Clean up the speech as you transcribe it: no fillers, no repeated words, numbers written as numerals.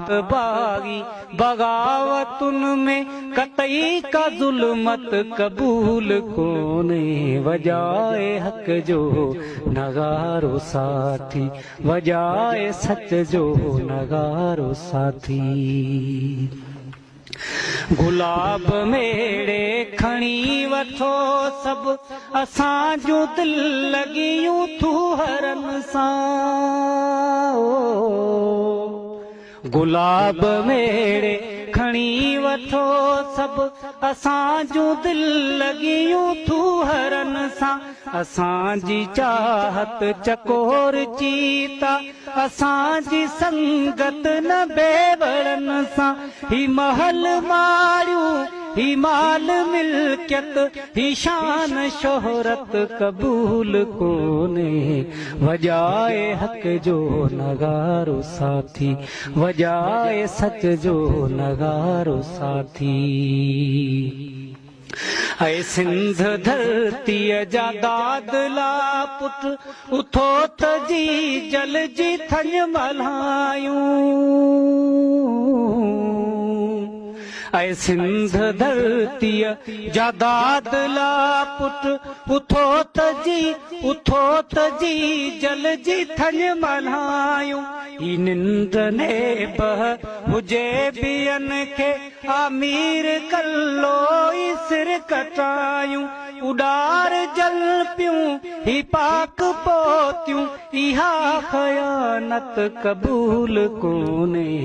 थात बागी बगावतुन में कतई का जुल्मत कबूल कोने वजाए हक जो नगारो साथी वजाए सच जो नगारो साथी गुलाब मेड़े खणी वठो सब असां जो दिल लगियूं तू हरन सां गुलाब मेड़े खणी वठो सब असां जो दिल लगियूं तू हरन सां असां जी चाहत चकोर चीता असां जी संगत न बेवड़न सां ही महल मारियूं ही माल मिल्कियत ही शान शोहरत कबूल कोने वजाए हक जो नगारो साथी वजाए सच जो नगारो साथी ऐ सिंध धरतीअ जा दादला पुट उथो त जी जल जी थञ मल्हायूं ऐ सिंध धरतीअ जा दादला पुट उथो त जी जल जी थञ मल्हायूं ही निंड ने बह हुजे बियन खे आमीर कल्लो ई सिर कटायूं उडार जल पियूं ही पाक पोतियूं इहा खयानत कबूल कोने।